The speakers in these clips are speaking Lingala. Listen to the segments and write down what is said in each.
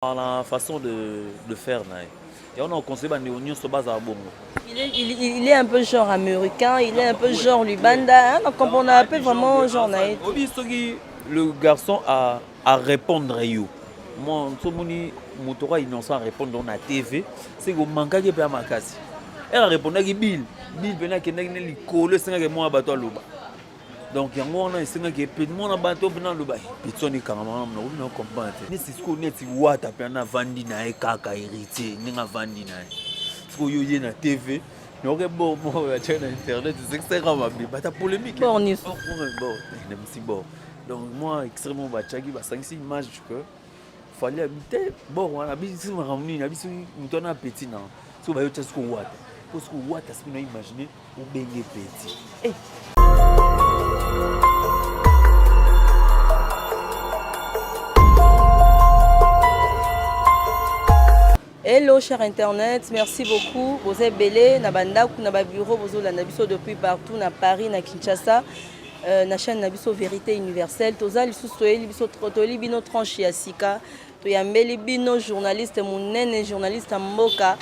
La façon de faire. Et on a conseillé que l'union se base à Bongo. Il est un peu genre américain, il est un peu genre Lubanda, hein, donc on a appelé vraiment genre naïf. Le garçon a répondre à you. Moi, tout le monde motora innocent à répondre dans la TV, c'est que manque de paix à ma casse. Elle a répondu à Bill. Bill venait que n'est collé, c'est que moi bateau loba. Donc il y a un c'est que tout le monde a bateau venant loba. Pitoni carrément on comprend. Ni c'est ce qu'on est si wata pena vandi na e kaka héritier, ni nga vandi na. Ce que yo yé na TV. Non que bon tu na internet, c'est que c'est vraiment bien. Bata polémique. Bon, ni bon, bon. Donc moi extrêmement bachagi ba 5 images que fallait habiter bon on a biso ramuni na biso mutona petit na. So ba yo test ko wata. Parce que wata ce qu'on a imaginé ou benye petit. Eh. Hello cher internet, merci beaucoup. Vous êtes belé, na bandaku, na bureau, vous êtes nabiso depuis partout, na Paris, na Kinshasa, na chaîne nabiso Vérité Universelle. Toza lisu soyeli biso trotoli bino tranche ya sika. To yambeli bino journaliste munene journaliste mboka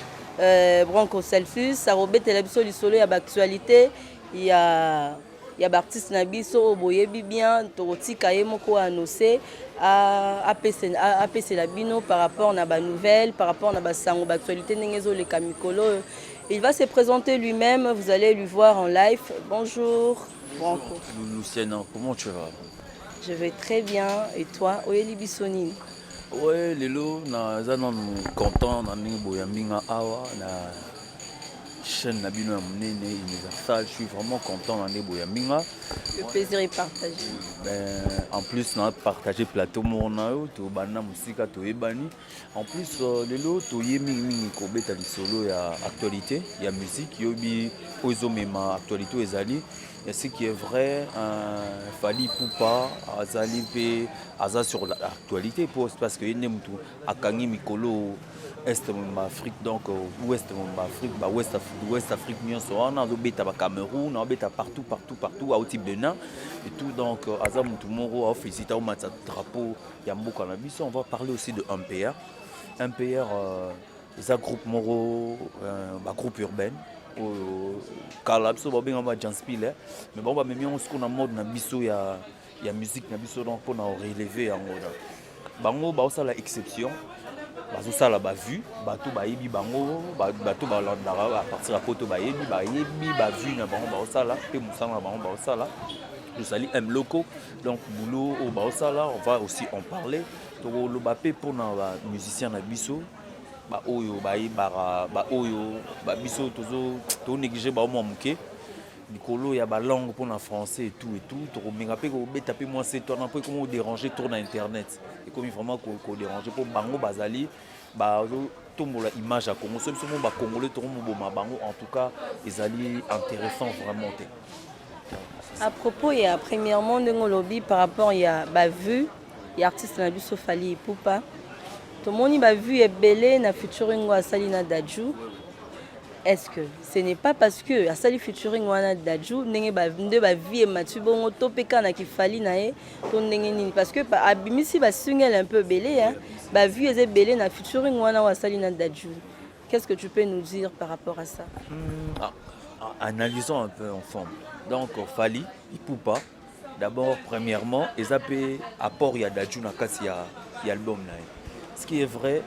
Branco Celsius, ça robete la biso lisolo ya actualité, il y a artiste nabiso boyebi bien totika ye moko annoncé APC la bino par rapport à ba nouvelle, par rapport à ba sango actualité nengezo le kamikolo. Il va se présenter lui-même, vous allez lui voir en live. Bonjour Branco. Luciana, comment tu vas? Je vais très bien et toi Oyeli Bisoni? Ouais, lelo na zana content na ningo ya minga awa na chaîne na bino ya munene universal, je suis vraiment content na nebo ya minga. Le plaisir est partagé. Ben en plus on a partagé plateau mona yo to bana musika to ebani. En plus lelo to yemi mingi ko beta lisolo ya actualité, ya musique yobi ozo mema actualité ezali. Et ce qui est vrai, Fally Ipupa, Azali P, Aza sur l'actualité, parce que il y a Kangi Mikolo, Est de l'Afrique, donc Ouest de l'Afrique, Ouest Afrique, on a bêta au Cameroun, on a bêta partout, à type de nain. Et tout, donc Aza Moutoumoro a félicité au match drapeau, Yambo Cannabis. On va parler aussi de MPR. MPR, c'est un groupe Moro, groupe urbain. Kala biso ba benga ba Janspile mais bon ba memi on ce qu'on a mode na biso ya musique na biso donc pour na relever yango bango ba osala exception bazo sala ba vue bato ba yebi bango bato ba landara à partir à poto ba yebi ba vue na bango ba osala pe musala na bango ba osala nous sali M locaux donc boulot au ba osala on va aussi en parler to lo ba pe pour na musicien na biso ba oyo ba ibara ba oyo ba biso to négliger ba mo muke likolo ya ba langue pour na français et tout to menga pe ko beta pe moi c'est toi na pe comment déranger tourne internet et comme vraiment ko déranger pour bango bazali ba tombola image à Congo so mo ba congolais to mo boma bango en tout cas ezali intéressant vraiment. À propos il y a premièrement de lobby par rapport il y a ba vue il y a artiste na biso Fally Ipupa. Tout le monde a vu et belé na featuring à Salina Dadju. Est-ce que ce n'est pas parce que à Sali featuring à Dadju n'engé ba vinde ba vie et Mathieu Bongo topeka na ki Fally na e ton n'engé ni parce que abimisi ba single un peu belé hein ba vu et belé na featuring à Salina Dadju. Qu'est-ce que tu peux nous dire par rapport à ça? Analysons un peu ensemble. Donc Fally Ipupa d'abord premièrement ils appellent apport ya Dadju na kasi ya album na. Ce qui est vrai,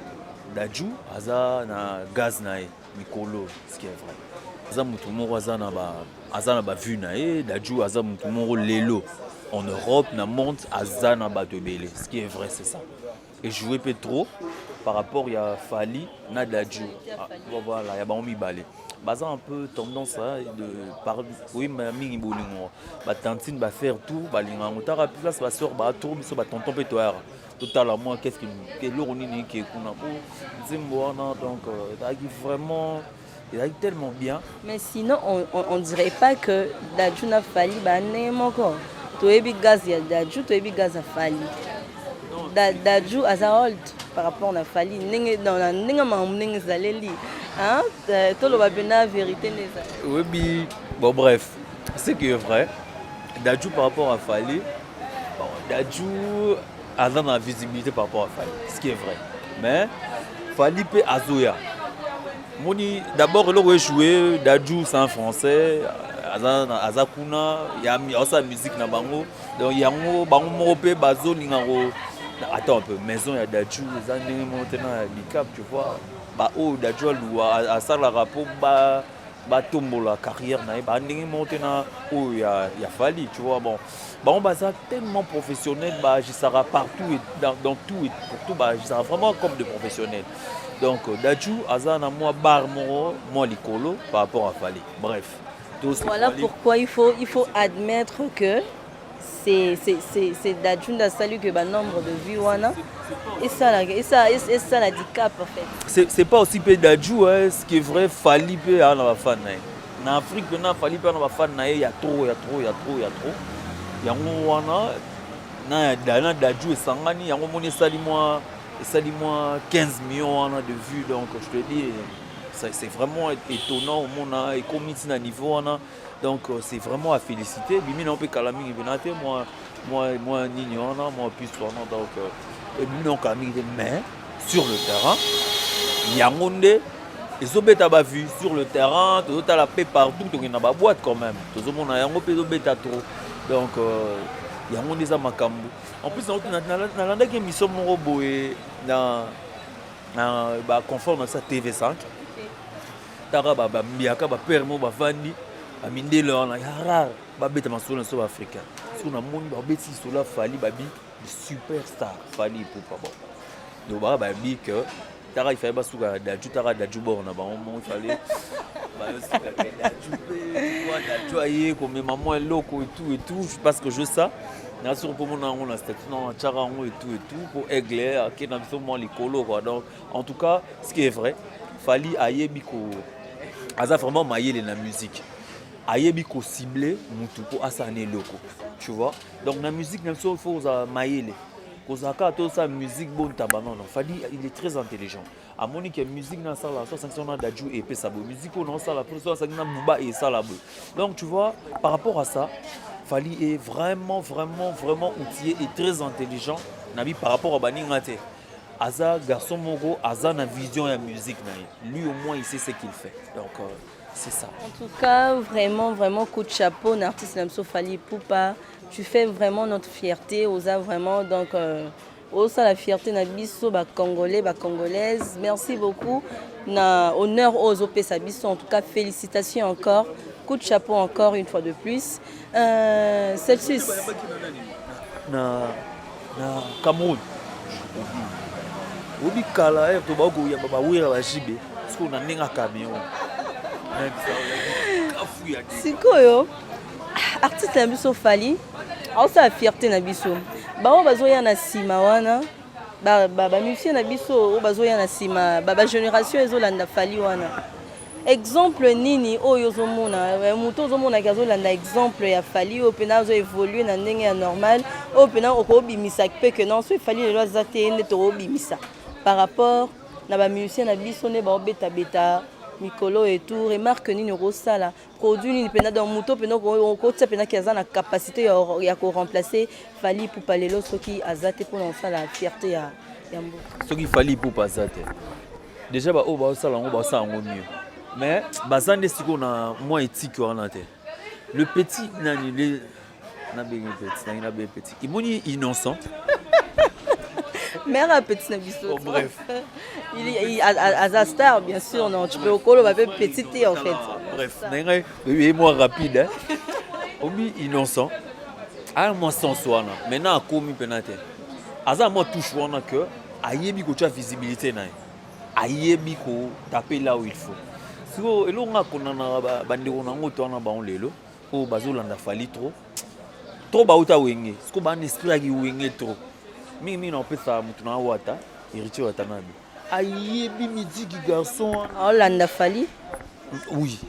Dadju, Aza na gaz nae, Mikolo, ce qui est vrai. Aza Moutoumoro Aza na ba vu nae, Dadju Aza Moutoumoro Lelo. En Europe, na monde, Aza na ba Tebele. Ce qui est vrai, c'est ça. Et jouer peu trop par rapport à Fally na Dadju. Voilà, il y a Baomi Balé. Baza un peu tendance de parler, oui, mais mingi bolingo. Ba tantine va faire tout, ba linga ngotara place ba sort ba tour biso ba tonton pétoire. Totalement qu'est-ce que l'oronini qui est qu'on a pour Zimboana donc vraiment il a tellement bien. Mais sinon on dirait pas que Dadju na Fally ba nemoko. To ebi gaz ya Dadju, to ebi gaz a Fally. Dadju as a hold par rapport à Fally dans la ninga zaleli hein to lo babena vérité neza. Oui bon bref ce qui est vrai Dadju par rapport à Fally bon Dadju a dans la visibilité par rapport à Fally ce qui est vrai mais Fally pe azoya moni d'abord le jouer Dadju c'est en français azakuna ya osa musique na bango donc yango bango moko pe bazolinga ko attends un peu maison ya Dadju eza ndenge maintenant bicap tu vois ba o Dadju a sala rapport batombola carrière na ba ndenge maintenant o ya Fally tu vois bon ça tellement professionnel je serai partout et dans tout et pour tout je serai vraiment comme des professionnels. Donc Dadju azana moi bar moi likolo par rapport à Fally. Bref. Voilà pourquoi il faut admettre que c'est Dadju Ndassalu que le nombre de vues wana et ça l'handicap en fait. C'est pas aussi peu Dadju ce qui est vrai Fally pe ana fan na Afrique maintenant Fally pe ana fan na il y a trop yango wana na Dadju esangani yango moni sali moi 15 millions de vues donc je te dis c'est vraiment étonnant au monde et comme à niveau donc c'est vraiment à féliciter bimi na pe kalami benate moi nigno moi plus donc et bimi na kalami mais sur le terrain yangonde ezobeta ba vue sur le terrain tout à la paix partout donc na ba boîte quand même tout monde yango pe ezobeta trop donc yango ndeza makambo en plus na landa ki émission moko boye na ba conforme ça TV5 tara ba mbiaka ba père mo ba vandi ba mindele wana ya rare ba beta masolo so africain so na moni ba beti sola Fally babi superstar Fally pour bon donc ba bi que tara il fallait ba suka Dadju borna ba on il fallait Dadju aye comme maman est loco et tout parce que je ça na sur pour mon on a statut non charango et tout pour Aigle qui na biso moi likolo quoi donc en tout cas ce qui est vrai Fally ayebi ko aza vraiment maillé la musique ayebi ko cibler mutu po asane loko tu vois donc la musique même il faut mailler kozaka to sa musique bonne tabanon Fally il est très intelligent à moni que musique na sala 65 na Dadju et pe sabo musique on sala pour 65 na Bouba et salabo donc tu vois par rapport à ça Fally est vraiment outillé et très intelligent nabi par rapport à Baningate Aza garçon moko Aza na vision et musique lui au moins il sait ce qu'il fait donc c'est ça en tout cas vraiment coup de chapeau un artiste comme Fally Ipupa tu fais vraiment notre fierté osa vraiment donc osa la fierté na biso ba congolais ba congolaises merci beaucoup na honneur aux opesa biso en tout cas félicitations encore coup de chapeau encore une fois de plus Celsius na Cameroun obi kala to ba ko ya ba wira ba jibe parce na ninga camion sikoyo artiste na biso Fally aosa fierté na biso bao bazoya na sima wana musicien na biso bazoya na sima génération ezolanda Fally wana exemple nini oyo ozomona moto ozomona azolanda exemple ya Fally oyo pena azo évoluer na ndenge ya normal oyo pena okobimisa pe que non so Fally lelo aza te nde tokobimisa par rapport na bamusicien na biso nde baobeta mikolo et tout remarque nini okosala produit nini pena dans moto pena okotia pena ki aza na capacité ya koremplacer Fally Ipupa lelo soki aza te mpona osala fierté ya mboka soki Fally Ipupa aza te déjà baoyo baosala yango basala yango mieux mais baza nde sikoyo na mwa éthique wana te le petit nani na petit imoni innocent mère à petit na biso bref il a star bien sûr non tu peux okolo ba petit en fait bref nanga bébé moi rapide obi innocent a moi sans wana maintenant akomi penate aza moi touche wana que ayebi ko tu visibilité na ayebi ko taper là où il faut siko elonga konana bandeko nango to wana ba on lelo o bazolanda Fally trop bauta wenge siko ba esprit ya wenge trop mingi na pesa mutu na wata héritier watanabi ayebi midiki garçon Olanda Fally oui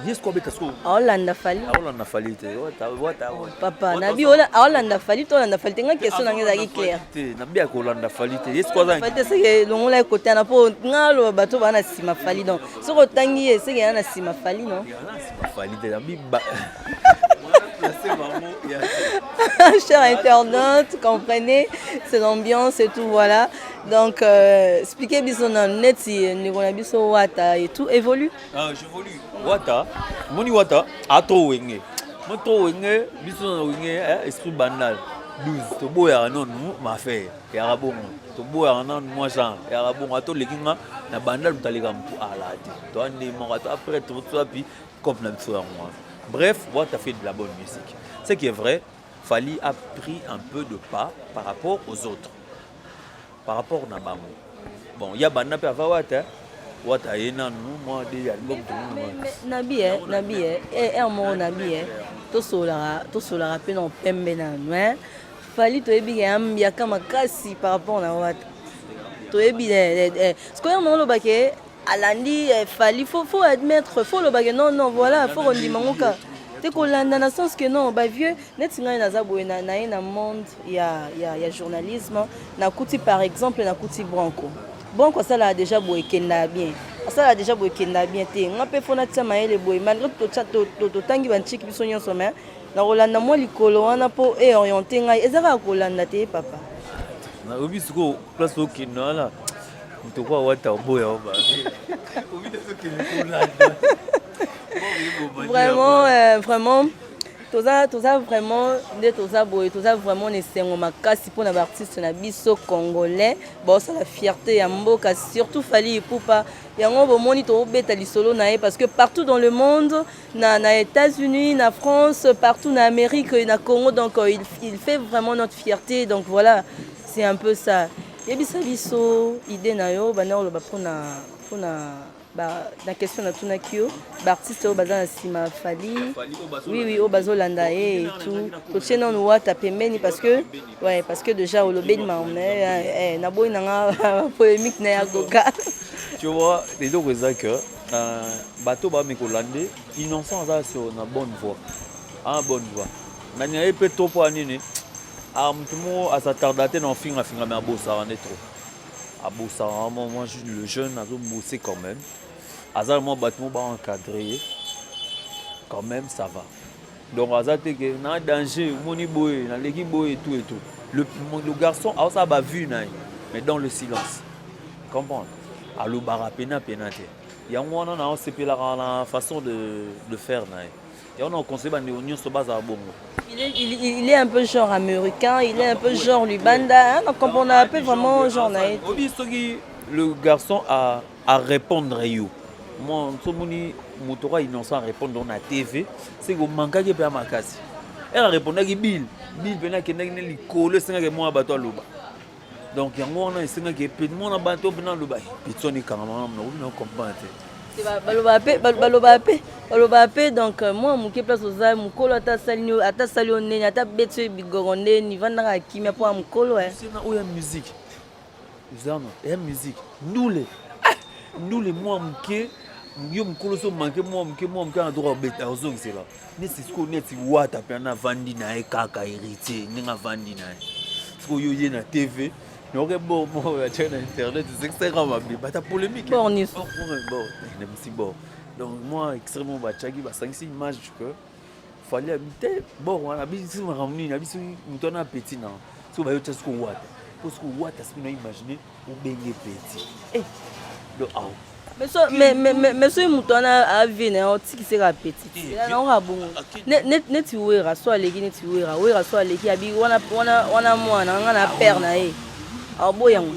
yes ko beta sko Olanda Fally te wata papa nabi Olanda Fally to Olanda Fally tenga question nanga zaki clair te nabi ya Olanda Fally te yes ko za Fally c'est que longola côté na po ngalo bato bana sima Fally donc soko tangi c'est que na sima Fally non sima Fally te nabi Chers internautes, comprenez, c'est l'ambiance et tout, voilà. Donc, expliquez bien net, biso wata et tout évolue. Ah, j'évolue. Wata, moni wata, ato wenge. Mon to wenge, biso na wenge, esprit banal. 12, to boya non ma fait. Ya rabon. To boya non moi genre. Ya rabon ato lekinga na banal mutaleka mtu alati. To ande mo ato après to puis comme na biso moi. Bref, Wata fait de la bonne musique. Ce qui est vrai, Fally a pris un peu de pas par rapport aux autres. Par rapport à Nabamo. Bon, il y a Banda Pava Wata. Wata est nan nous, moi, des albums de nous. Nabi, un mot Nabi, tout cela rappelle en pembe nan. Fally to ebi ya kama kasi par rapport à Wata. To ebi ce qu'on a le baquet. Alandi, Fally, faut admettre, faut le baguer, non, voilà, faut qu'on dise mangoka. T'es qu'on l'a dans le sens que non, bah vieux, net singa na zaboué na monde, il y a journalisme, na kuti par exemple, na kuti Branco. Branco ça l'a déjà boué kenda bien. Ça l'a déjà boué kenda bien. T'es, on peut faire notre maille les boué, malgré tout tangi banchik bisonyo sommet. Na Rolanda moi likolo wana po et orienté ngai, ezaka Rolanda te papa. Na obi suko place au kina là. Mtokwa Wata boya oba. Vraiment, tout ça vraiment nécessairement makasi pour les artistes na biso congolais. Bon, c'est la fierté ya mboka, surtout Fally Ipupa. Yango bomoni to beta lisolo na parce que partout dans le monde, na États-Unis, na France, partout na Amérique, na Congo, donc il fait vraiment notre fierté. Donc voilà, c'est un peu ça. Yebisa biso idée na yo bana lo pona la question na tuna kio artiste au bazana sima Fally oui au bazolanda et tout to tena no Wata pembeni parce que déjà au lobeni ma na boy na polémique na ya goga tu vois les deux raisons que bateau ba me kolande innocent ça sur na bonne voie na nya pe topo anini mtumo asatardaté dans finga mais abosa on est trop abosa moi le jeune azo bosser quand même azal moi batmo ba encadré quand même ça va donc azate que na danger moni boy na leki boy et tout le garçon a ça ba vu na mais dans le silence comprendre alo bara penate yango wana na sepela la façon de faire na et on a conseillé bande union so base à bongo. Il est un peu genre américain, il est un peu genre Lubanda, hein, donc on a appelé vraiment genre naïf. Le garçon a répondre yo. Moi, somoni motora innocent répondre dans la TV, c'est que manka qui peut makasi. Elle répondait que Bill pena que n'est collé c'est que moi bateau loba. Donc yango on a c'est que peut moi na bateau pena loba. Pitoni carrément non comprendre. Balobape donc moi muke place oza mukolo ata sali onene ata betso bigoronde ni vanda kimia pour mukolo c'est na oya musique zana et musique nous les moi muke yo mukolo so manke moi muke na droit beta ozong c'est là ne c'est ce qu'on est Wata pena vandi na kaka héritier ninga vandi na ce que yo yé na TV. Bon, tu as internet, c'est extrêmement bien. Tu as polémique. Bon. Donc, moi, extrêmement bachagi, 5-6 images que fallait habiter. Bon, on a besoin de ramener, on a besoin de petit. Si on va y aller jusqu'au Wata. Parce que Wata, c'est ce qu'on a imaginé, on baigne petit. Mais ce moutona a vu un petit qui sera petit. Là on a bon. Net ouera soit les net ouera soit les qui habillent on a moi na père na e. Aboyango.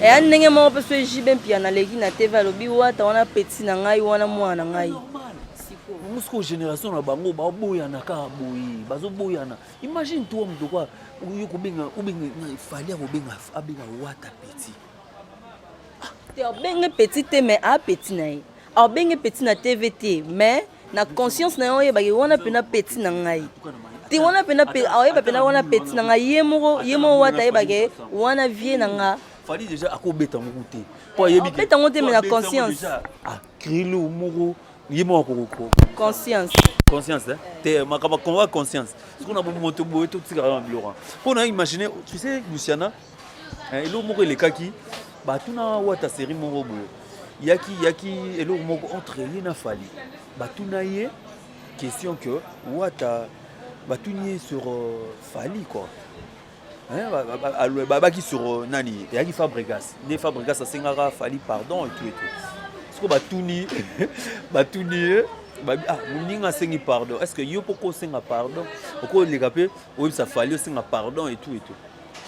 Et un ndenge mo parce que jibe mpia na leki na TV lobi Wata wana petit na ngai wana mwana ngai. Musko génération na bango ba boyana ka boyi bazo boyana. Imagine toi mtu kwa uyo kubenga Fally kubenga abenga Wata petit. Te benga petit te mais a petit na ye. A benga petit na TVT mais na conscience na yo ba wana pena petit na ngai. Ti wana pena pe awe pena wana petit na ngai yemo Wata ye ba ke wana vie na nga. Fally déjà akobeta ngote. Po yebi ke. Beta ngote mais na conscience. Krilo moko yemo ko conscience hein. Te makaba konva conscience. Ce qu'on a bon moto boé tout tika na Laurent. On a imaginé tu sais Luciana elo moko le kaki ba tuna Wata série moko boé. Yaki elo moko entre ye na Fally. Ba tuna ye question que Ouata va tourner sur Fali quoi. Qui sur Nani, et qui Fabregas. Des Fabregas à Sengara, Fali pardon et tout et tout. Est-ce que Batouni, Batouni, Mouninga Sengi pardon. Est-ce que yo poko Senga pardon? Pourquoi les rapés, oui ça Fali Senga pardon et tout et tout.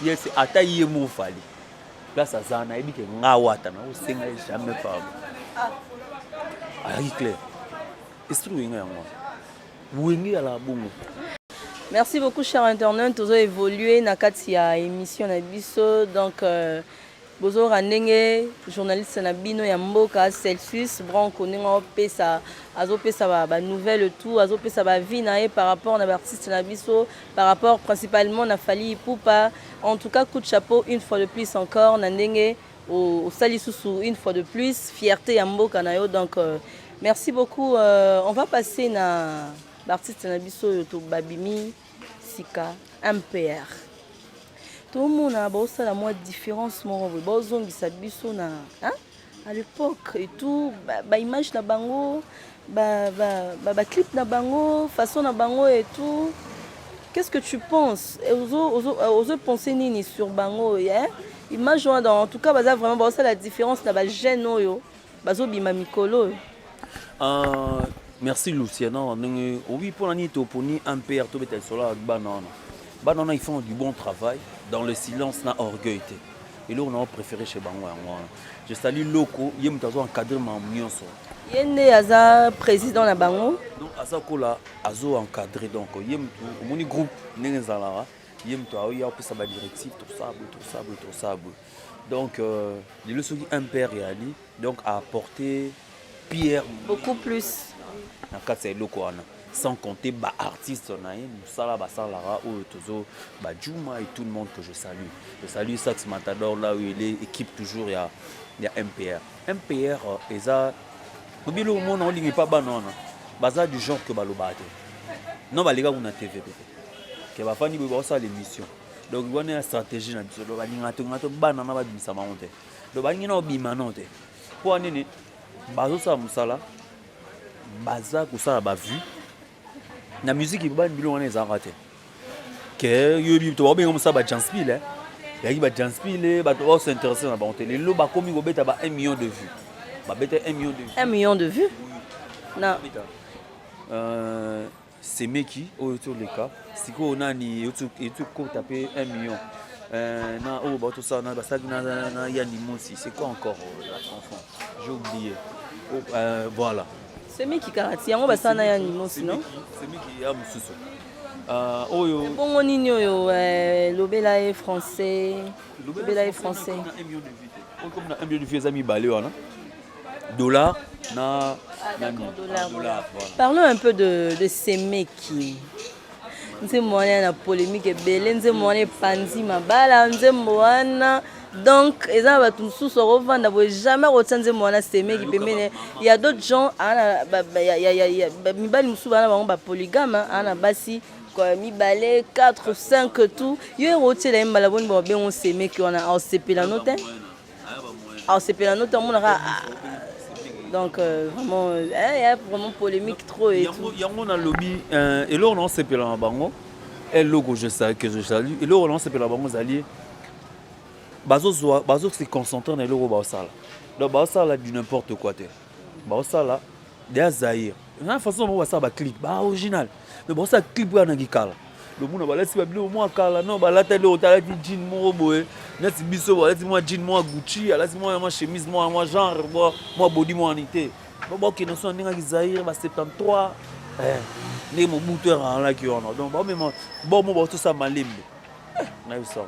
Yes, c'est Ataïe Mou Fali. Là ça Zana, il dit que Ngawata, na Senga jamais pardon. Ah, il est clair. Est-ce que vous avez à la boum? Merci beaucoup, chers internautes. Nous avons évolué dans la émission de Bisso. Donc, Bozo Randenge, journaliste na Bino Yamboka, Celsius, Branco, Nengo Pesa, Azo Pesa, nouvelle tout, Azo Pesa, vie par rapport à l'artiste na Bisso, par rapport principalement à Fali Poupa. En tout cas, coup de chapeau, une fois de plus encore, Nandenge, au Salisusu, une fois de plus, fierté Yamboka Nayo. Donc, merci beaucoup. On va passer à l'artiste na Bisso, Babimi, Sika, MPR. Tout le monde a la moins différence, à l'époque et tout, image na bango, clip na bango, façon na bango et tout. Qu'est-ce que tu penses? Ose penser nini sur bango, image en tout cas, vraiment la différence na ba jeune oyo, bazo bima mikolo. Merci Luciana. Oui, pour la nuit, pour ni MPR, tout est sur la banane. Banana, ils font du bon travail. Dans le silence, n'a orgueil. Et là, on a préféré chez Bango. Je salue Loko, il y a un encadrement mieux. Il y a un président à Bango. Donc, Azakola, Azo encadré. Donc, il y a un groupe, il y a un directif, tout ça. Donc, les leçons MPR réalisent, donc, a apporté Pierre. Beaucoup plus. Sans compter artistes, Moussala, Bassalara, Tozo, Juma et tout le monde que je salue. Je salue Sax Matador là où il est, équipe toujours, il y a MPR. MPR, et ça, le monde en ligne n'est pas banane. Baza du genre que Balobate. Non, les gars, on a TV. Que va faire l'émission. Donc, on a une stratégie dans le monde. On a banane, on a dit ça m'a honte. Donc, on a bimanante. Pour année, Bazo sa Moussala, Baza, ça a vu. La musique il va bien on est arrêté que yo to ba bien comme ça ba Janspil il y a ba Janspil ba to s'intéresser na ba télé lo ba komi go beta ba 1 million de vues ba beta 1 million de vues 1 million de vues non c'est Meki autour les cas si ko nani YouTube ko taper 1 million na oh ba tout ça na ba ça na yani Moussi c'est quoi encore la chanson j'ai oublié voilà. C'est moi qui caractère, yango basana ya nimo sinon. C'est moi qui a mususu. Bon nini oyo lobela est français. Lobela est français. Comme na 1 million de vues amis balé wana. Dollar na dollar. Parlons un peu de ces Semeki. Nze mwana na polémique ebele, nze mwana panzi mabala, nze mwana. Donc, ils ont tout sous ce revend, jamais retenu mon Semeki. Il y a d'autres gens, il y a polygame, basi mi balé 4 5 tout. Il y a roté la malabone bon Semeki on a CP la note. En CP la note on a donc vraiment il y a vraiment polémique trop et tout. Il y a un lobby et là on CP la bango. Et logo je sais que je salue et là on CP la bango alliés. Bazo se concentre dans le Baosala. Donc Baosala dit n'importe quoi. Baosala, des Zahir. De la façon dont ça va clip, original. Mais Baosala clip pour un gikala. Le monde va laisser au moins kala non ba la tête au tala dit jean mo boy. Nati biso ba laisser moi jean moi Gucci, laisser moi chemise moi genre moi body moi unité. Bon qui non sont ninga Zahir ba 73 les mon moteur en là qui on. Donc bon moi tout ça malimbe. Na ça.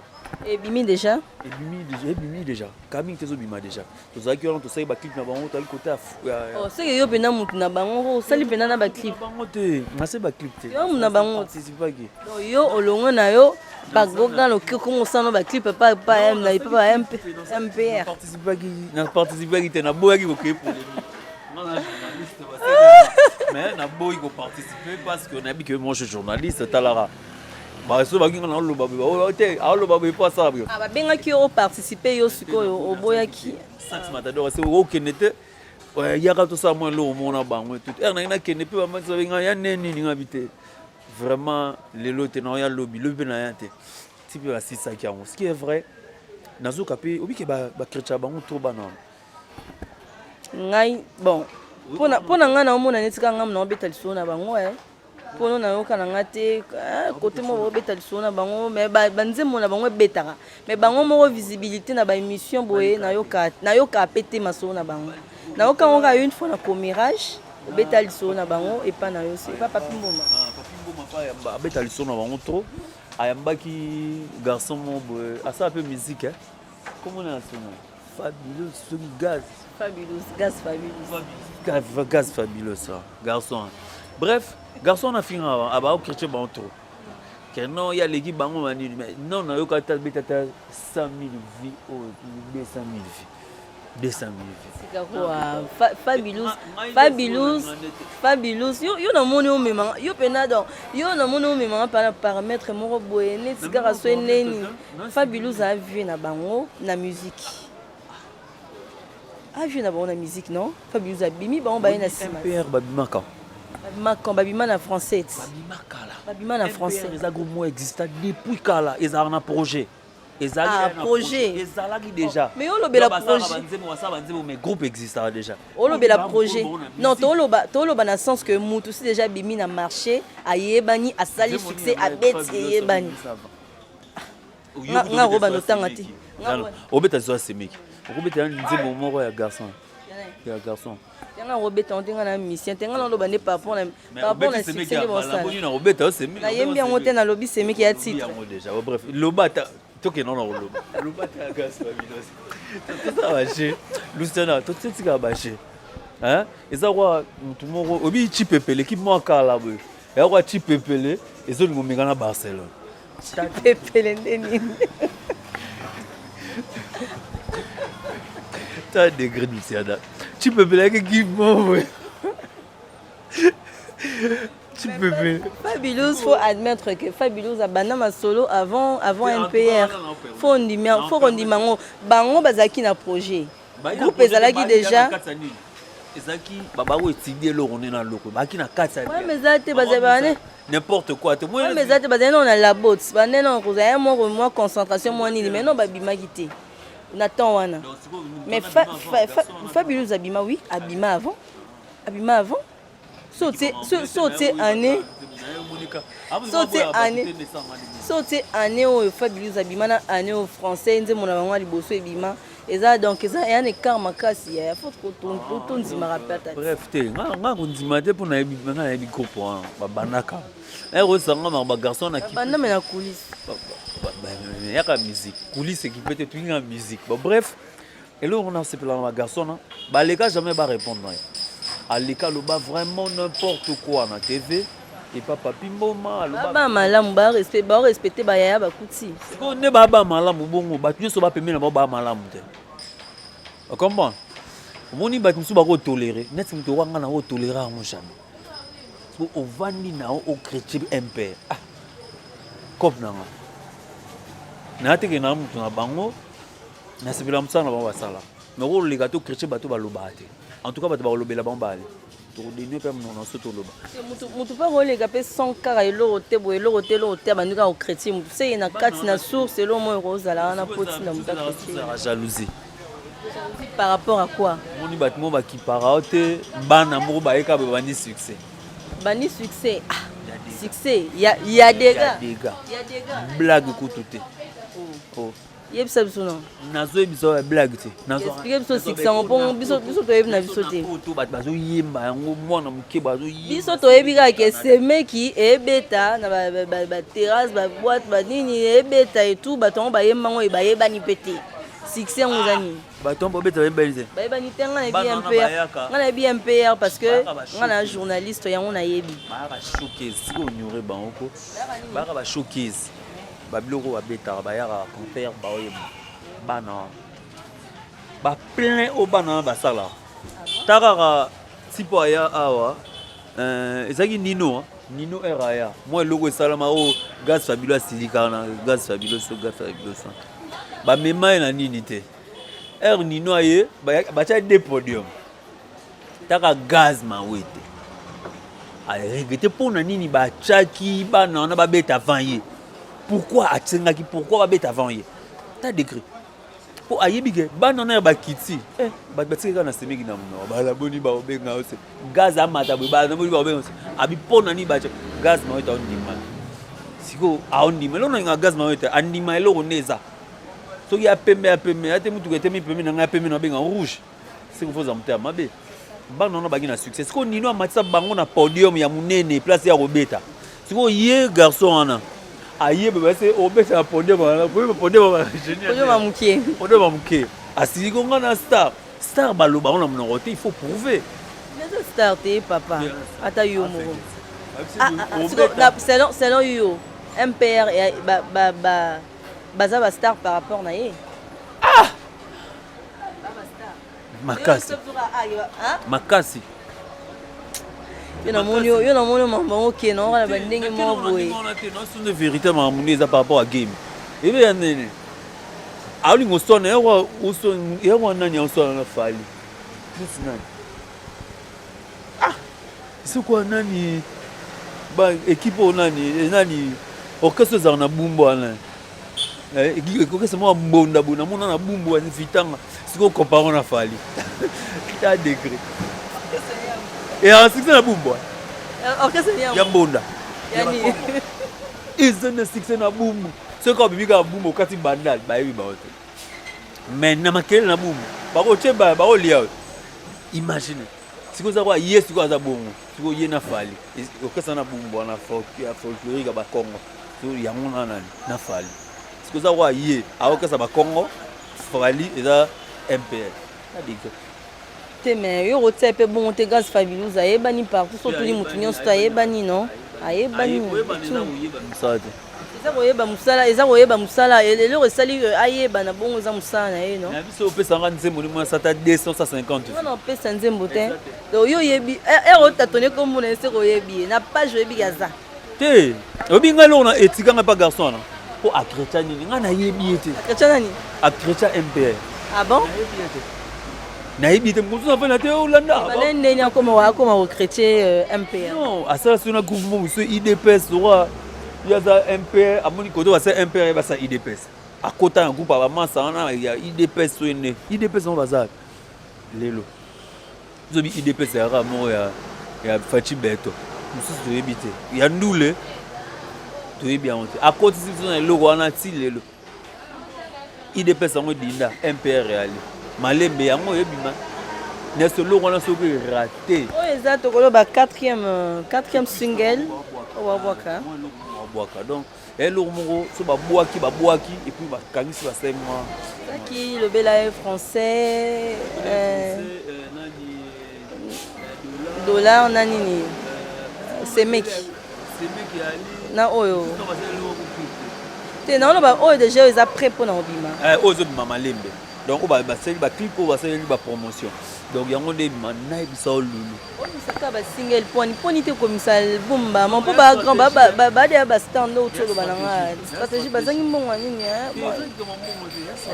Et Bimi déjà? Bimi déjà. Camille tezo bima déjà. To za ki on to sai ba clip na bango to côté oh c'est que yo pena mutu na bango sali pena na ba clip. Bango te, na se ba clip te. Yo na bango participe pas ki. Donc yo olongo na yo ba goga lo ki ko ça no ba clip pas MPR. Participe pas ki te na boya ki ko ke pour. Non na journaliste mais na boy ko participer parce que on a dit que moi je suis journaliste talara. Bah ça va gagner dans le babu. Oh t'es à le babu pas ça bro. Ah bah bien qui ont participé yo siko au boya qui. Sax Matador c'est aucun était ouais yaka tout ça moi lo mona bango tout na kende pe ba matsa nga ya neni ni ngabité vraiment les lots non ya lobby na ya te type la sisa qui ce qui est vrai nazo kapé obi ke ba chrétien bango trop bana ngai bon pona nga na omona netika nga na obeta liso na bango pona na yoka na nga te côté mo obeta liso na bango mais banzemo na bango ebetaka mais bango moko visibilité na ba émission boye na yoka pété maso na bango na yoka ngoka une fois na comirage obeta liso na bango et pas na yo c'est pas Papi Mboma pa abeta liso na bango trop ayambaki garçon mo boye asa un peu musique comment on a son Gaz fabuleux ça garçon bref garçon a fini aba au chrétien bango trop que non il y a l'équipe bango mani mais non na yo ka ta beta 100 000 vies ou 200 000 vies 200 000 Fabulous yo na moni o mema yo penado yo na moni o mema par paramètre moko boye neti kaka so neni Fabulous a vu na bango na musique a vu na bango na musique non Fabulous a bimi bango baye na sima MPR babimaka babima na français babima na français les groupes existent depuis kala ils ont un projet projet ezalaki déjà mais olobela projet mais groupe existant déjà olobela projet non toloba na sens que mutu si déjà bimi na marché ayebani asali succès abeti yebani nga roba no tanga ti obeta zo semeki okobeta nzembo moko ya garçon yanga robeta ontenga na mission tenga na loba ne par rapport na succès de bonsa na yembi yango te na lobi semeki ya titre déjà bref lobata toke non loba lobata gas fabulous tout ça marché Luciana tout ça tika marché hein eza kwa mutu moko obi chipepele ki mo kala boy ya kwa chipepele ezo ngomeka na Barcelone chipepele ndeni ta degré Luciana chipepele ki mo boy Fabulous, faut admettre que Fabulous a banama solo avant NPR. Faut on dit bango bazaki na projet. Groupe ezalaki déjà. Ezaki baba wo étudier lo on est dans loko. Baki na 4 ans. Ouais mais ça te bazabane. N'importe quoi. Ouais mais ça te bazane on a la botte. Bane non ko za moi concentration moi ni mais non babima kité. Nathan wana. Mais Fabulous abima oui, abima avant. Sauter année au Fabulous abima année au français nze mona bango liboso ebima eza donc eza un écart makasi ya faut que tu me rappelles bref te nga kondima te pona na yebi kopo babanaka erosanga ba garçon na ki banda mais na coulisse yaka musique coulisse qui peut être une musique bon bref et là on a ce plan ba garçon ba les gars jamais ba répondre à l'école loba vraiment n'importe quoi na TV et pas Papi Mboma loba ba malamu ba respecter ba yaya ba kuti ko ne ba malamu bongo ba tu so ba pemela ba malamu te comment moni ba kimsu ba ko tolérer net mto wanga na ko tolérer mon jamais so o vandi na o chrétien MP comme nanga na te ke na mtu na bango na sibila mtsana ba sala mais ko le gato chrétien ba to ba lobate en tout cas bato balobela bambale todeni pe mnona so toloba mutu pa kolega pe sans kaka eloko te bandika au chrétien mutu se na kati na source elo mo ekozala wana poti na mutu la jalousie par rapport à quoi moni bato mo bakipara te bana moko bayeka bani succès succès y a des gars blague kutu te yebisa biso non nazo biso blague te nazo expliquer biso succès on biso toyebi na biso te bato bazo yemba yango mwana moke bazo yemba biso toyebi kaka ke semeki ebeta na ba terrasse ba boîte ba nini ebeta et tout bato ngo bayemba ngo bayebani pete succès ngo zani bato ngo beta bayebani te nga na bi MPR parce que nga na journaliste yango na yebi ba choqué si on ignorer bango ba choqué babiloko babetaka bayaka compère baoyeba bana ba plein o bana basala takaka tipo aya awa ezaki nino eraya moi eloko esalama o Gaz Fabulous asilika na Gaz Fabulous bamema ye na nini te nino aye batia 2 podium taka gaz mawete aregrete mpona nini batiaki bana wana babeta avant ye pourquoi atsengaki pourquoi babeta avant ye ta décret po ayebi ke bana wana ya bakiti bato batikaki kaka na semeki na monoko balaboni baobenga ose gaz amata boye balaboni baobenga ose abi mpona nini batia gaz mawete aondima siko aondima eloko nalinga gaz mawete andima eloko nde eza soki apembe ate mutuka etemi pembe na ngai apembe na benga rouge siko foza motema mabe bana wana baki na succès siko nino amatisa bango na podium ya monene place ya kobeta siko ye garçon wana ayebe base obeta na podium wana podium bamuke asili konga na star baloba ngo na monoko te il faut prouver mais star te papa ata yo moko selon yo MPR baza ba star par rapport na ye makasi yo na moni mambango ke na wana bandenge moko boye nosone vérité makamuni eza par rapport à game ebe ya nene aolinga oswana yakwa nani aoswana na fali nisi nani isokwa nani ekipe o nani orchestre ezala na bumbu wana ekokesa mwa mbondabona mona na bumbu wani vitanga siko comparo na fali ta degré succès na bumbu ya mbonda eza na succès na bumbu soki obimika na bumbu okati bandal bayebi bao te mais na makele na bumbu bakotie bakolia imagine siko oza kwa ye siko aza bongo siko ye na fali okesa na bumbu wana folklorique ya bakongo yango na nani na fali siko oza kwa ye aokesa bakongo fali eza MPR te mais yo kotia mpe bongo te gaz fabilouse ayebani partout so toli motu nyonso to ayebani non ayebani eza koyeba mosala eloko esali ayeba na bongo eza mosala na ye non biso opesanga nzembo ni mwasi ata 250 wana opesa nzembo te donc yo oyebi ere otatone kombona ese koyebi ye na page oyebi aza te oyebi ngai eloko na etikanga mpa garçon wana mpo akretien nini ngai nayebi ye te akretien nani akretien MPR ah bon nayebi te mosusu afana te olanda bale ndeni akoma kokretien MPR non asala so na groupement mosusu IDPS oa yaza MPR amoni koto basa MPR basa IDPS akota na groupe abamasa wana ya IDPS so ene IDPS ngo baza lelo zobi IDPS yaka moko ya Fachi Beto mosusu toyebi te ya ndule toyebi yango te akoti siso na eloko wana ti lelo IDPS yango dinda MPR yali malembe yango oyebima neso eloko wana soki raté oyo eza tokoloba 4e single owabwaka donc eloko moko so babwaki et puis bakangisi basai mwa saki lobela ye français dollar na nini semeki na oyo te naoloba oyo deja oyo eza prêt mpona kobima oyo ezobima malembe donc basali baclip oyo basaleli bapromotion donc yango nde ebima nayebisa o lulu omisaka basingle poni te komisa album bama mpo badeya bastar nde otoloba nanga stratégie bazangi mbongo ya nini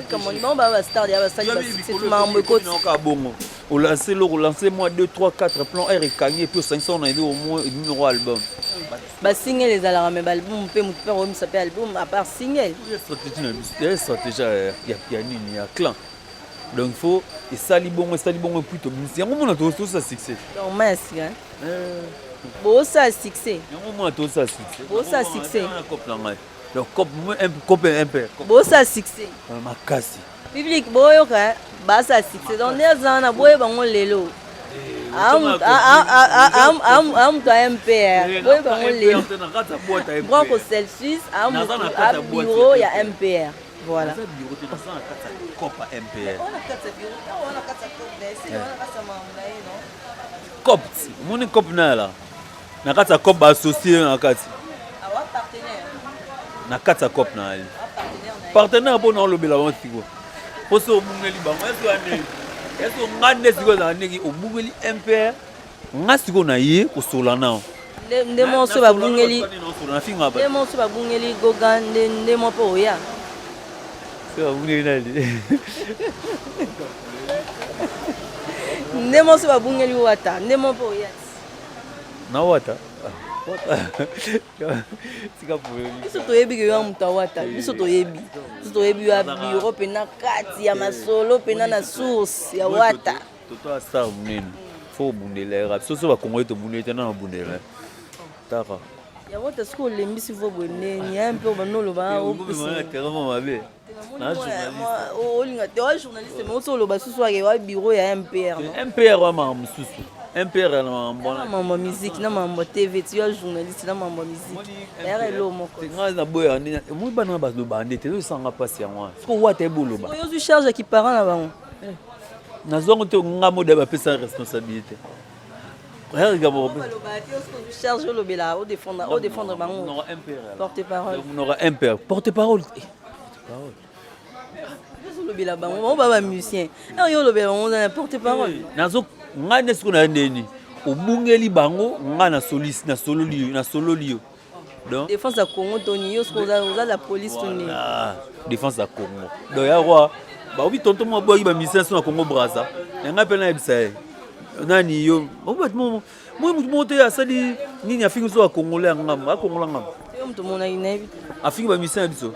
kamoni bango baa bastar deya basali basuccès mambo ekoti bongo olance eloko olance moi 2 3 4 plan r ekangi et puis osangisaka na ede au moins numéro album basingle ezalaka me baalbum mpe motu mpe akomisa mpe album à part single stratégie ya nini ya clan donc il faut esali bongo puis tobimisi yango mona tosa succès donc masika bosa succès yango mona tosa succès bosa succès cop na ngai donc cop MPR bosa succès makasi public boyoka basa succès donc neza na boye bango lelo amutu a MPR boye bango lelo broko Celsius amutu a bureau ya MPR voilà cop moni cop na la na kati ya cop baassocié na kati na kati ya cop na ali partenaire mpo na olobela bango siko mpo so obungeli bango eso nga nde sikoyo ezala ndenge obungeli MPR nga sikoyo na ye kosola nao nde moso babungeli goga nde mo mpo oya Ndemo so babungeli wata, ndemo po yati. Na wata. Tika polémique. Biso toyebi ke yo muta wata, biso toyebi. Biso toyebi ya bureau pena kati ya masolo pena na source ya wata. Toto star munene. Faut bundela. Soso ba Congolais to bundela na bundela. Taka. Ya wata siko lembisi vo bonene, ya mpe banolo ba o. Olinga te wa journaliste mais osolo basusu ake wa bureau ya MPR. MPR wa mamususu. MPR na mbona. Mambo musique na mambo TV, tu es journaliste na mambo musique. Era lo moko. Nga na boya ni mu bana ba do bande te sanga pasi yango. Siko wata ebolo ba. Yo charge qui parent na bango. Na zongo te nga moda ba pesa responsabilité. Regarde mon charge le bela au défendre bango. Non MPR. Porte-parole. On aura MPR. Porte-parole. Le bela bango, on va musicien. Yo le bela on a porte-parole. Nazo nga nesko na ndeni. Obungeli bango nga na soliste na solo lio. Donc défense à Congo Tony yo ce la police Tony. Défense à Congo. Donc ya roi ba obi tonton mo boyi ba mission na Congo Brazza. Nga pena ebisa. Nani yo moi monte asali nini afingi so akongolais ngam akongola ngam yo mtu mona inebi afingi ba mission biso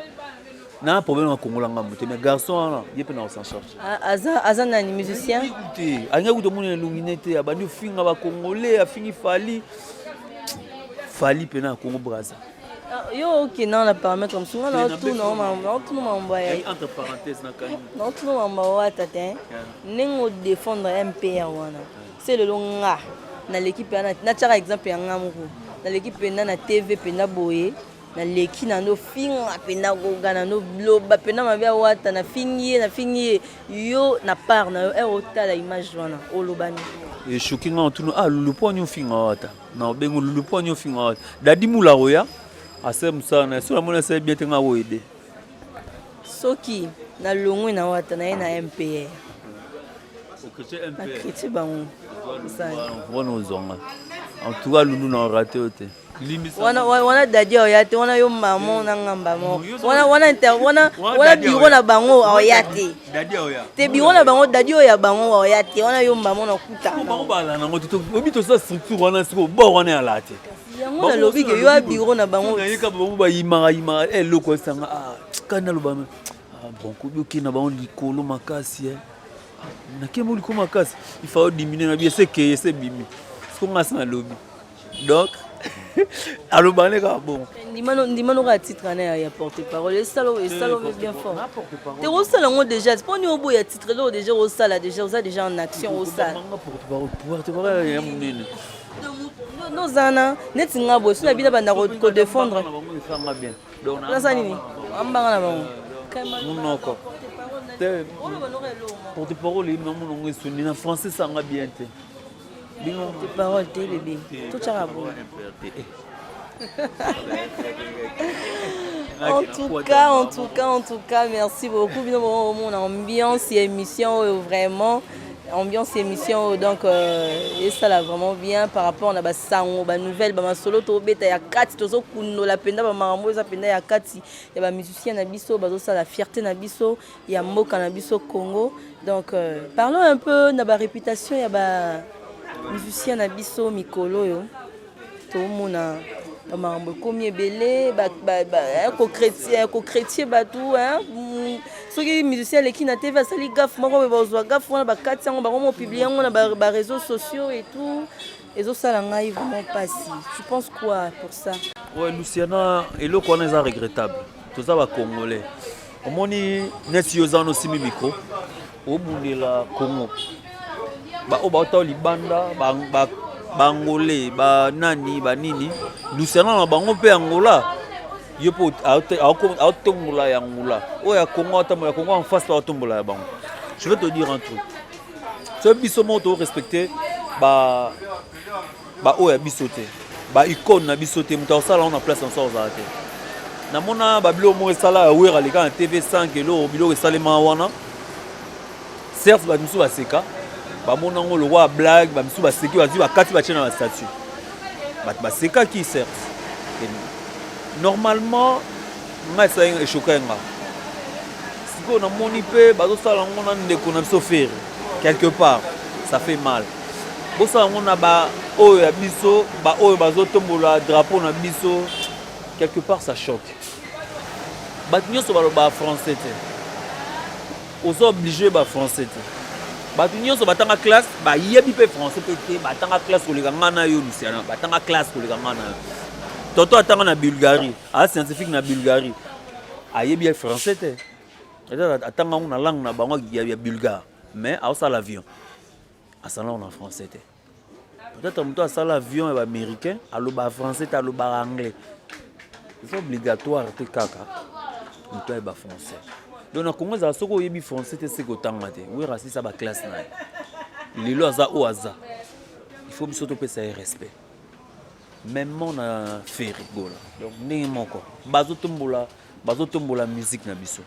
na problème akongola ngam te mais garçon là yé pena s'en charge aza nani musicien écoutez anya kuto mona lunginete abandi finga ba congolais afingi fali pena Congo Brazza yo ok non la permettre comme souvent là tout non mamba entre parenthèses na kan non tout mamba wata te nengo défendre MPR wana c'est le longa na l'équipe na tchara exemple ya ngamoko na l'équipe pena na TV pena boye na leki na no finga pena gogana no bloba pena mabia wata na fingi yo na part na yo la image wana olobani et shocking en tout lulu ponyo finga wata na bengo lulu ponyo finga wata dadi mula roya asem sana so la mona se bien tenga wo aider soki na longwe na wata na na MPR critique bango voilà zonga en tout cas lulu na raté ote wana dadi oyate wana yo mamo na ngamba mo wana biro na bango oyate dadi oya te biro na bango dadi oya bango oyate wana yo mamo na kuta bango bala na ngoto obi to sa structure wana siko bo wana ya late yango na lobi ke yo biro na bango yika bango ba yima eloko sanga kana lo ba bon ko yoki na bango likolo makasi na kemo likolo makasi il faut diminuer na bien c'est que c'est bimi ce qu'on a ça na lobi donc alors bané ka bon ndimano ka titre na ya porte-parole et ça bien fort te au sala ngo déjà c'est pas ni obo ya titre là déjà au sala déjà en action au sala porte-parole ya munene no zana neti ngabo sina bila banda ko défendre na ça nini ambanga na bango munoko porte-parole il maman ngo soni na français ça nga bien te porte-parole te bébé tout ça bon en tout cas merci beaucoup bien mon ambiance et émission vraiment ambiance émission donc et ça là vraiment bien par rapport na ba sango ba nouvelle ba masolo to beta ya kati tozo kuno la penda ba marambo za penda ya kati ya ba musicien na biso bazo ça la fierté na biso ya mboka na biso Congo donc parlons un peu na ba réputation ya ba musicien na biso mikolo yo to mona ba marambo komi ebele ba ko chrétien ba tout hein soki musicien leki na TV asali gaffe moko bazwa gaffe wana bakati yango bango mo publier yango na ba réseaux sociaux et tout ezosala ngai vraiment pasi tu penses quoi pour ça ouais Luciana eloko wana eza regrettable toza ba congolais omoni neti yoza no simi micro obundela Congo ba obata libanda ba bangolais ba nani ba nini Luciana na bango pe Angola yo po autombola ya ngula oya Congo ya Congo en face par autombola ya bango je vais te dire un truc ce biso moto respecter ba oya bisote ba icône na bisote muta sala on a place en sort zate na mona ba bilo mo sala wera leka na TV5 elo bilo salema wana certes ba musu ba seka ba mona ngo le roi blague ba musu ba seki ba zi ba kati ba chena ba statue ba seka qui certes normalement nga ça est choquant si on a moni pe bazo sala ngona ndeko na biso faire quelque part ça fait mal. Bosa on a ba oyo ya biso, ba oyo bazotombola drapeau na biso, quelque part ça choque. Ba nyonso baloba français te. Ozo obligé ba français te. Ba nyonso batanga classe, ba yebi pe français pe te, batanga classe ko leka ngana yo Luciana, batanga classe ko leka ngana. Toto atanga na Bulgarie, a scientifique na Bulgarie. Ayebi français te. Atanga na langue na bango ya bulgare, mais a ça l'avion. A ça on en français te. Peut-être que à ça l'avion est américain, à l'oba français, à l'oba anglais. C'est obligatoire te kaka. Toi est français. Donc na Congo za soko yebi français te seko tanga te. Oui raciste ça ba classe na. Lelo aza o aza. Il faut biso to pe ça respect. Même on a fait rigola. Donc ndenge moko. Bazotombola musique na biso.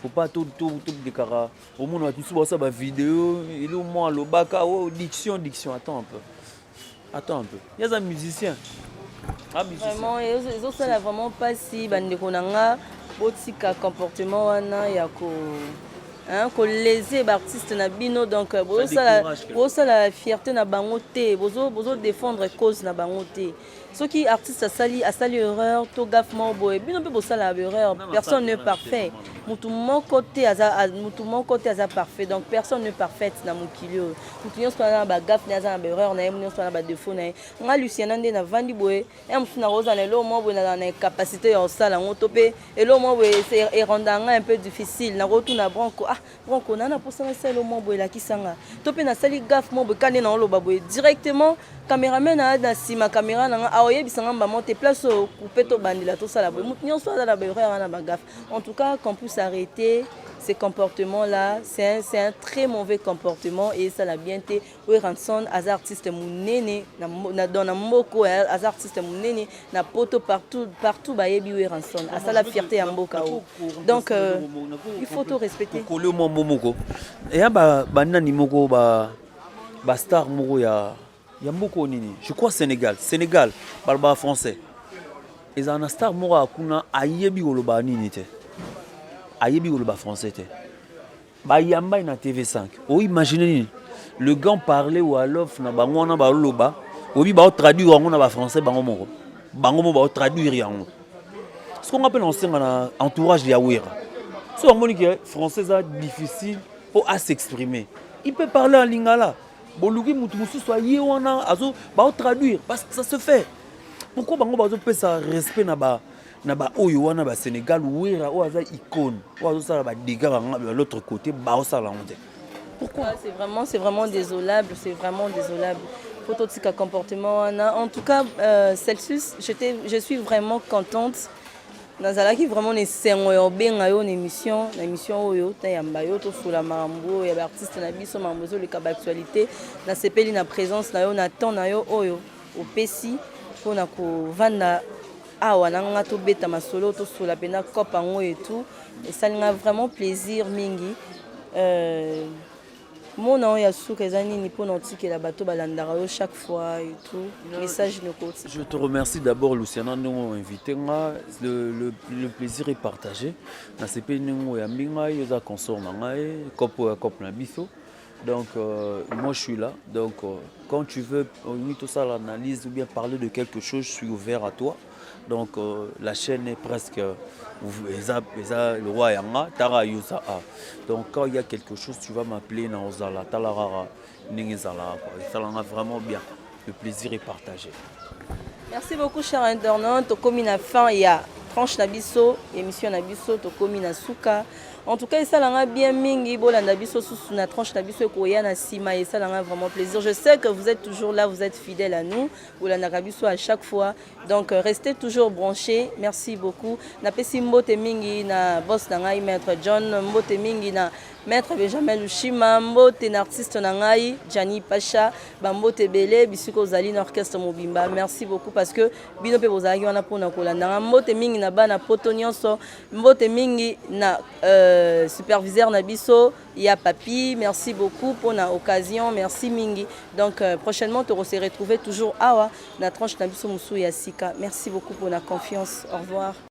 Faut pas tout décara. Au monde va tout ça ba vidéo, il au moins le baka diction attends un peu. Il y a un musicien. Vraiment ils ont ça vraiment pas si bande konanga botika comportement wana ya ko ko léser artiste na bino donc boza la fierté na bango te bozo défendre cause na bango te. Ceux qui artiste asali erreur to gaffe mo boy bino pe bosala erreur, personne n'est parfait. Mutu mon côté aza parfait, donc personne n'est parfaite na mukilio. Mutu nyonso na ba gaffe na za na erreur na nyonso na ba défaut na nga Luciana nde na vandi boy e mutu na roza na lo mo boy na capacité ya sala ngoto pe et lo mo boy c'est rendanga un peu difficile na rotu na bronco bronco nana pour ça c'est lo mo boy la kisanga to pe na sali gaffe mo boy kane na lo ba boy directement caméraman na sima caméra na aoye bisanga ba monter place couper to bandila to sala boy mutu nyonso na ba erreur na ba gaffe. En tout cas qu'on puisse arrêter ces comportements-là, c'est un très mauvais comportement et ça l'a bien été. Oui, Ranson, as artiste mounene, dans la moko, as artiste mounene, na poto partout, bah yebi oui Ranson. À ça la fierté en boka. Donc il faut tout respecter. Kolo mo momoko. Et ya ba nani moko ba star moko ya moko nini. Je crois Sénégal, balba français. Et za na star moko akuna ayebi koloba nini te. Ayebi koloba français te. Ba yamba na TV5. O imaginez le gars parlait ou alof na bango na ba loba. Obi ba traduire en ba français bango moko. Bango mo ba traduire yango. Ce qu'on appelle en na entourage ya wera. So on moni que français est difficile pour à s'exprimer. Il peut parler en lingala. Bolugi mutu musu soit yewana azo ba traduire parce que ça se fait. Pourquoi bango ba zo peut ça respect na ba oyo wana ba Sénégal wera o aza icône o azo sala ba dégâts de l'autre côté ba o sala honte. Pourquoi c'est vraiment désolable, photo de comportement en tout cas Celsius je suis vraiment contente nazalaki vraiment ne sengo yo benga yo émission oyo ta yamba yo to fula mambo ya artiste na biso mambozo le kaba actualité na sepeli na présence na yo na temps na yo oyo opesi pona ko vanda awa nanga to beta masolo to sula pena kopa ngo et tout et ça m'a vraiment plaisir mingi mon nom ya souka ezani ni pona tikela bato balandara yo chaque fois et tout message no côté. Je te remercie d'abord Luciana nous invité moi le plaisir est partagé na sepe ningo ya mbinga yoza consort na ngai kopo na biso. Donc moi je suis là donc quand tu veux tout ça l'analyse ou bien parler de quelque chose je suis ouvert à toi. Donc la chaîne est presque le roi Yanga Tara Yusa. Donc quand il y a quelque chose tu vas m'appeler na Ozala Talarara Ningezala ça l'a vraiment bien. Le plaisir est partagé. Merci beaucoup cher internaute. To komi na fin ya tranche na biso émission na biso to komi na suka. En tout cas, ça l'a bien mingi bolanda biso sous na tranche na biso koya na sima et ça l'a vraiment plaisir. Je sais que vous êtes toujours là, vous êtes fidèles à nous. Bolanda biso à chaque fois. Donc restez toujours branchés. Merci beaucoup. Na pesi mbote mingi na boss na ngai maître John, mbote mingi na maître Benjamin Lushima, mbote na artiste na ngai Jani Pacha, bambote belé bisuko zali na orchestre Mobimba. Merci beaucoup parce que bino pe bozaki wana pona kolanda. Mbote mingi na bana poto nyonso, mbote mingi na superviseur Nabiso, il y a Papi, merci beaucoup pour l'occasion, merci Mingi. Donc prochainement, tu se retrouver toujours à la tranche Nabiso Moussou et Sika. Merci beaucoup pour la confiance. Au revoir.